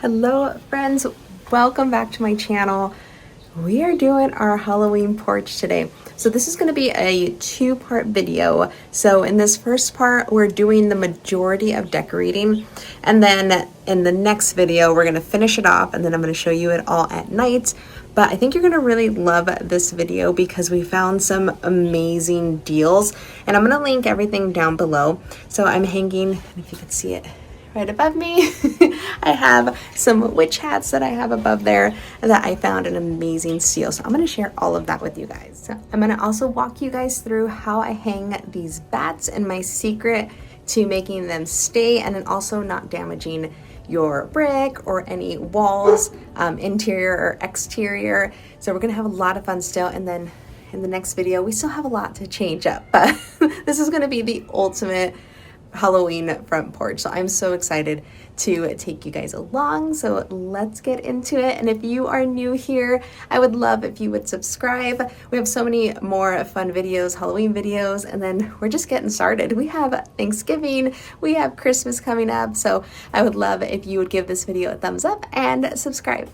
Hello friends, welcome back to my channel. We are doing our Halloween porch today. So this is going to be a two-part video. So in this first part, we're doing the majority of decorating. And then in the next video, we're going to finish it off and then I'm going to show you it all at night. But I think you're going to really love this video because we found some amazing deals. And I'm going to link everything down below. So I'm hanging, if you can see it, right above me. I have some witch hats that I have above there that I found an amazing steal. So I'm going to share all of that with you guys. So I'm going to also walk you guys through how I hang these bats and my secret to making them stay and then also not damaging your brick or any walls, interior or exterior. So we're going to have a lot of fun still. And then in the next video, we still have a lot to change up, but this is going to be the ultimate Halloween front porch. So I'm so excited to take you guys along. So let's get into it. And if you are new here, I would love if you would subscribe. We have so many more fun videos, Halloween videos, and then we're just getting started. We have Thanksgiving, we have Christmas coming up. So I would love if you would give this video a thumbs up and subscribe.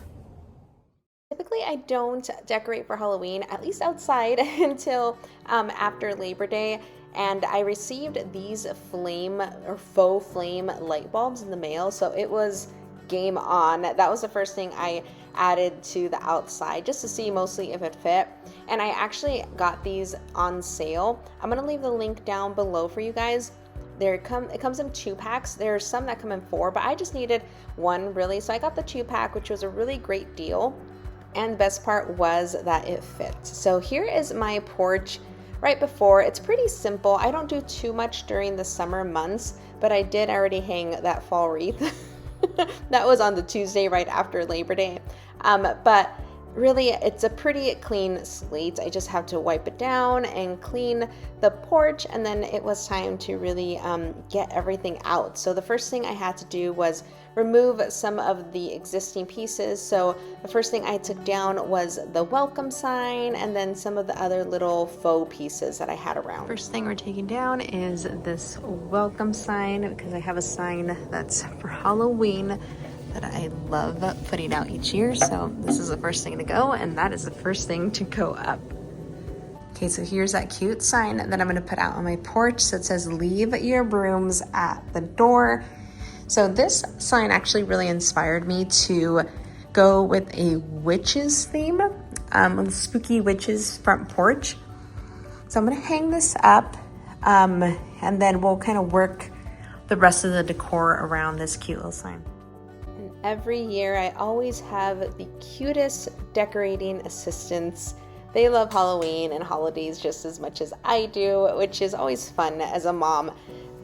Typically, I don't decorate for Halloween, at least outside, until after Labor Day. And I received these flame or faux flame light bulbs in the mail, so it was game on. That was the first thing I added to the outside just to see mostly if it fit. And I actually got these on sale. I'm gonna leave the link down below for you guys. It comes in 2-packs. There are some that come in 4, but I just needed one really, so I got the 2-pack, which was a really great deal. And the best part was that it fit. So here is my porch right before. It's pretty simple. I don't do too much during the summer months, but I did already hang that fall wreath. That was on the Tuesday right after Labor Day. But really, it's a pretty clean slate. I just have to wipe it down and clean the porch, and then it was time to really get everything out. So the first thing I had to do was remove some of the existing pieces. So the first thing I took down was the welcome sign and then some of the other little faux pieces that I had around. First thing we're taking down is this welcome sign because I have a sign that's for Halloween that I love putting out each year. So this is the first thing to go, and that is the first thing to go up. Okay, so here's that cute sign that I'm gonna put out on my porch. So it says, "Leave your brooms at the door." So this sign actually really inspired me to go with a witches theme, a spooky witches front porch. So I'm gonna hang this up, and then we'll kind of work the rest of the decor around this cute little sign. And every year I always have the cutest decorating assistants. They love Halloween and holidays just as much as I do, which is always fun as a mom.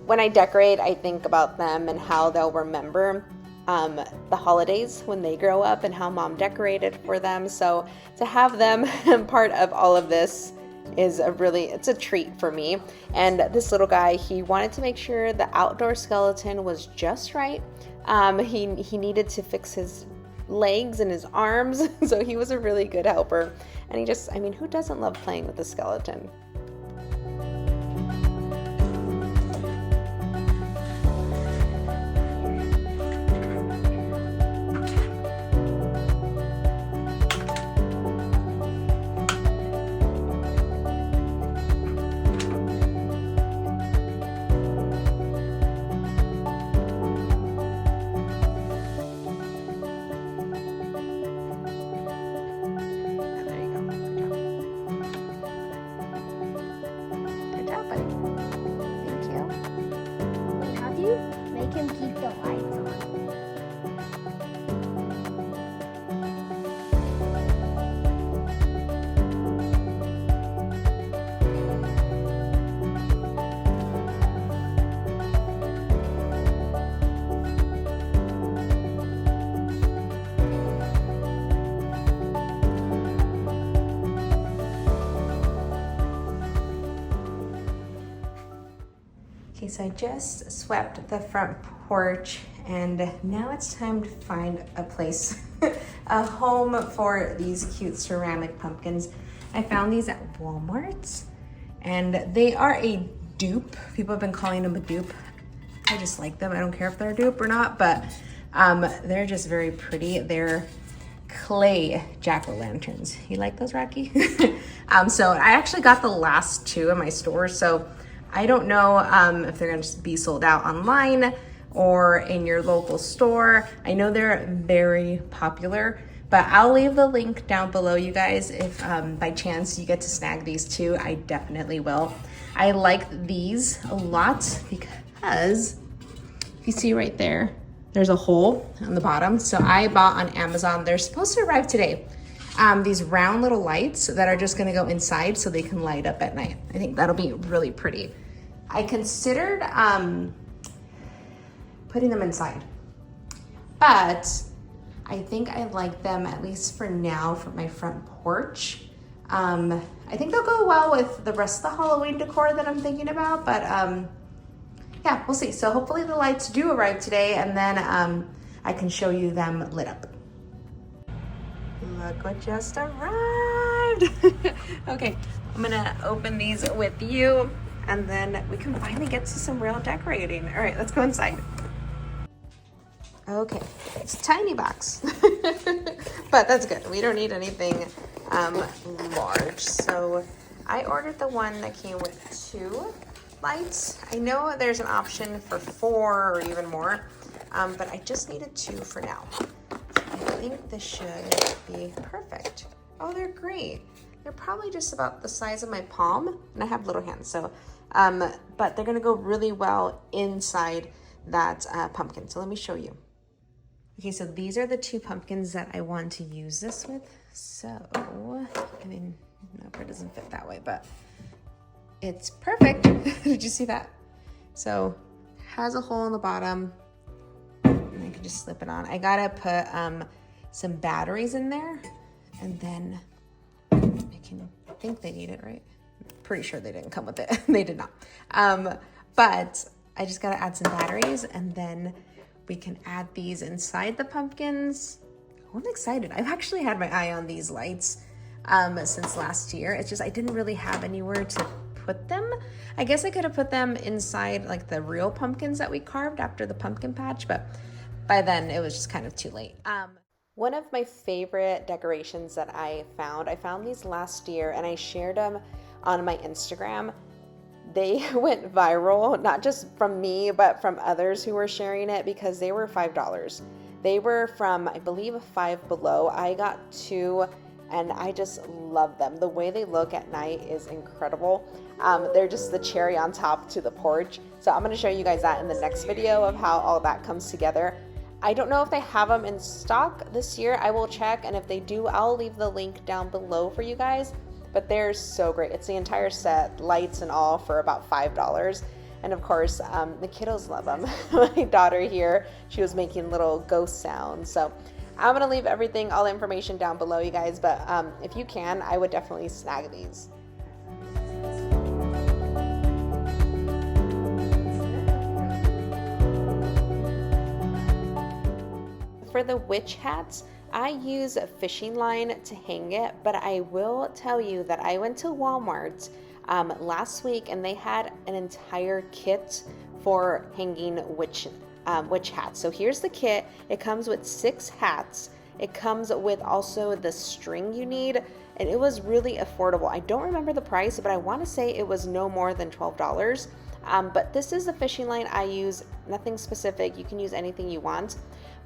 When I decorate, I think about them and how they'll remember the holidays when they grow up and how mom decorated for them. So to have them part of all of this is it's a treat for me. And this little guy, he wanted to make sure the outdoor skeleton was just right. He needed to fix his legs and his arms, so he was a really good helper. And who doesn't love playing with a skeleton? Make him keep the lights on. Okay, so I just swept the front porch and now it's time to find a place, a home for these cute ceramic pumpkins. I found these at Walmart and they are a dupe. People have been calling them a dupe. I just like them. I don't care if they're a dupe or not, but They're just very pretty. They're clay jack-o'-lanterns. You like those, Rocky? So I actually got the last two in my store, so I don't know if they're gonna just be sold out online or in your local store. I know they're very popular, but I'll leave the link down below, you guys. If by chance you get to snag these two, I definitely will. I like these a lot because if you see right there, there's a hole on the bottom. So I bought on Amazon, they're supposed to arrive today. These round little lights that are just gonna go inside so they can light up at night. I think that'll be really pretty. I considered putting them inside, but I think I like them, at least for now, for my front porch. I think they'll go well with the rest of the Halloween decor that I'm thinking about, but yeah, we'll see. So hopefully the lights do arrive today, and then I can show you them lit up. Look what just arrived. Okay, I'm gonna open these with you, and then we can finally get to some real decorating. All right, let's go inside. Okay, it's a tiny box, but that's good. We don't need anything large. So I ordered the one that came with 2 lights. I know there's an option for 4 or even more, but I just needed 2 for now. I think this should be perfect. Oh, they're great. They're probably just about the size of my palm, and I have little hands, so but they're gonna go really well inside that pumpkin. So let me show you. Okay, so these are the 2 pumpkins that I want to use this with. So, I mean, no, it doesn't fit that way, but it's perfect. Did you see that? So, has a hole in the bottom, and I can just slip it on. I gotta put some batteries in there, and then I think they need it, right? Pretty sure they didn't come with it. They did not. But I just gotta add some batteries, and then we can add these inside the pumpkins. Oh, I'm excited. I've actually had my eye on these lights since last year. It's just I didn't really have anywhere to put them. I guess I could have put them inside like the real pumpkins that we carved after the pumpkin patch, but by then it was just kind of too late. One of my favorite decorations that I found these last year, and I shared them on my Instagram. They went viral, not just from me, but from others who were sharing it, because they were $5. They were from, I believe, Five Below. I got 2, and I just love them. The way they look at night is incredible. They're just the cherry on top to the porch. So I'm going to show you guys that in the next video of how all that comes together. I don't know if they have them in stock this year. I will check, and if they do, I'll leave the link down below for you guys. But they're so great. It's the entire set, lights and all, for about $5. And of course, the kiddos love them. My daughter here, she was making little ghost sounds. So I'm gonna leave everything, all the information down below, you guys. But if you can, I would definitely snag these. For the witch hats, I use a fishing line to hang it, but I will tell you that I went to Walmart last week, and they had an entire kit for hanging witch hats. So here's the kit. It comes with 6 hats. It comes with also the string you need, and it was really affordable. I don't remember the price, but I want to say it was no more than $12. But this is the fishing line I use, nothing specific. You can use anything you want.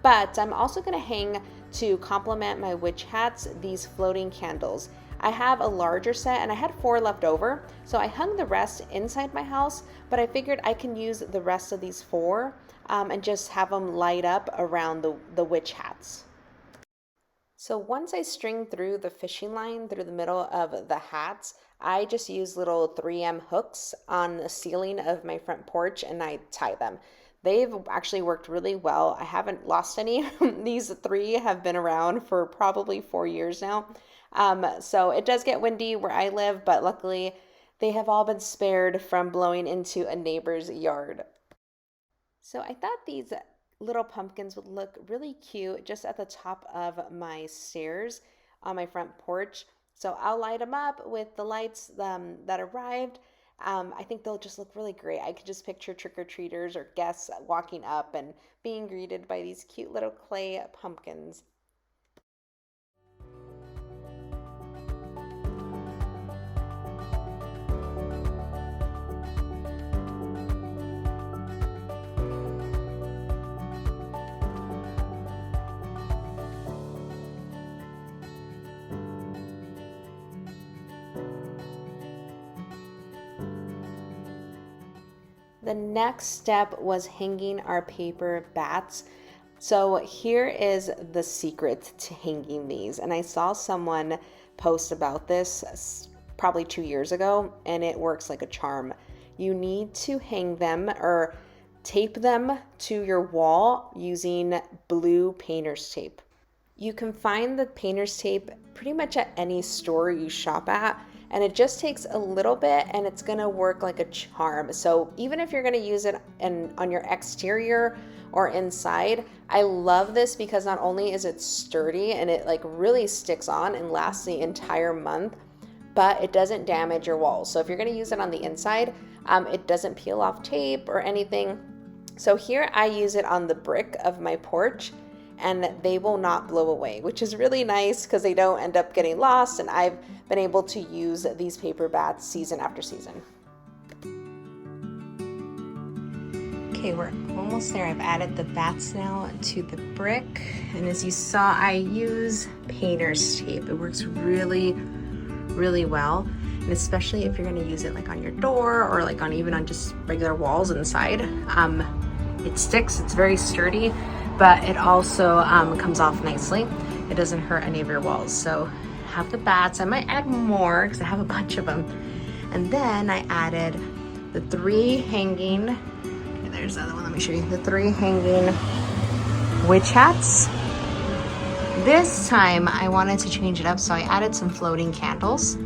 But I'm also going to hang, to complement my witch hats, these floating candles. I have a larger set, and I had 4 left over, so I hung the rest inside my house, but I figured I can use the rest of these 4 and just have them light up around the witch hats. So once I string through the fishing line through the middle of the hats, I just use little 3M hooks on the ceiling of my front porch, and I tie them. They've actually worked really well. I haven't lost any. These 3 have been around for probably 4 years now. So it does get windy where I live, but luckily they have all been spared from blowing into a neighbor's yard. So I thought these little pumpkins would look really cute just at the top of my stairs on my front porch. So I'll light them up with the lights that arrived. I think they'll just look really great. I could just picture trick-or-treaters or guests walking up and being greeted by these cute little clay pumpkins. The next step was hanging our paper bats. So here is the secret to hanging these. And I saw someone post about this probably 2 years ago, and it works like a charm. You need to hang them or tape them to your wall using blue painter's tape. You can find the painter's tape pretty much at any store you shop at, and it just takes a little bit and it's gonna work like a charm. So even if you're gonna use it on your exterior or inside, I love this because not only is it sturdy and it like really sticks on and lasts the entire month, but it doesn't damage your walls. So if you're gonna use it on the inside, it doesn't peel off tape or anything. So here I use it on the brick of my porch, and they will not blow away, which is really nice because they don't end up getting lost, and I've been able to use these paper bats season after season. Okay, we're almost there. I've added the bats now to the brick, and as you saw, I use painter's tape. It works really, really well, and especially if you're gonna use it like on your door or like even on just regular walls inside. It sticks, it's very sturdy, but it also comes off nicely. It doesn't hurt any of your walls. So have the bats. I might add more because I have a bunch of them. And then I added the 3 hanging, okay, there's the other one, let me show you. The 3 hanging witch hats. This time I wanted to change it up, so I added some floating candles.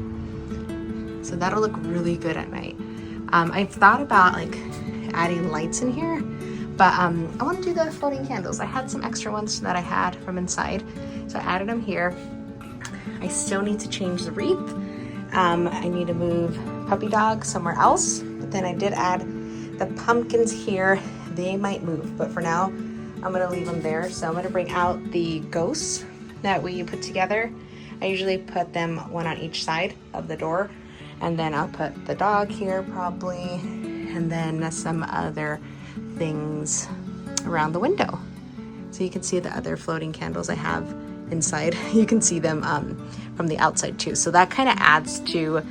So that'll look really good at night. I've thought about like adding lights in here, but I want to do the floating candles. I had some extra ones that I had from inside, so I added them here. I still need to change the wreath. I need to move puppy dog somewhere else, but then I did add the pumpkins here. They might move, but for now, I'm gonna leave them there. So I'm gonna bring out the ghosts that we put together. I usually put them one on each side of the door, and then I'll put the dog here probably, and then some other things around the window. So you can see the other floating candles I have inside. You can see them from the outside too. So that kind of adds to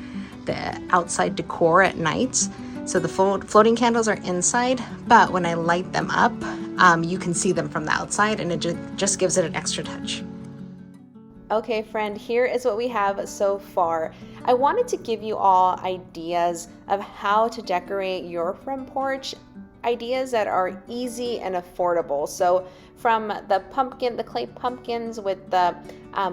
the outside decor at night. So the floating candles are inside, but when I light them up, you can see them from the outside, and it just gives it an extra touch. Okay, friend, here is what we have so far. I wanted to give you all ideas of how to decorate your front porch, ideas that are easy and affordable. So from the clay pumpkins with the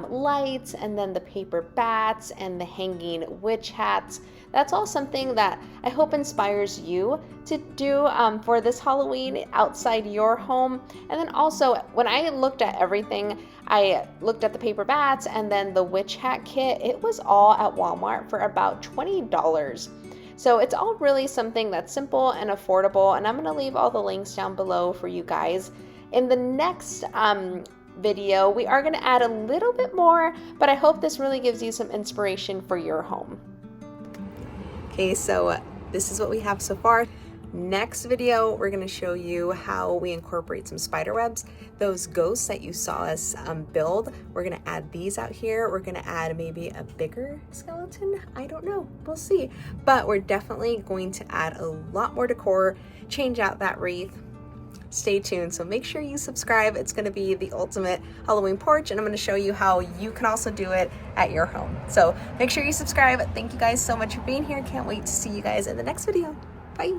lights, and then the paper bats and the hanging witch hats. That's all something that I hope inspires you to do for this Halloween outside your home. And then also, when I looked at everything, I looked at the paper bats and then the witch hat kit. It was all at Walmart for about $20. So it's all really something that's simple and affordable, and I'm gonna leave all the links down below for you guys. In the next video, we are gonna add a little bit more, but I hope this really gives you some inspiration for your home. Okay, so this is what we have so far. Next video, we're gonna show you how we incorporate some spider webs. Those ghosts that you saw us build, we're gonna add these out here. We're gonna add maybe a bigger skeleton. I don't know, we'll see. But we're definitely going to add a lot more decor, change out that wreath. Stay tuned, so make sure you subscribe. It's gonna be the ultimate Halloween porch, and I'm gonna show you how you can also do it at your home. So make sure you subscribe. Thank you guys so much for being here. Can't wait to see you guys in the next video. Bye.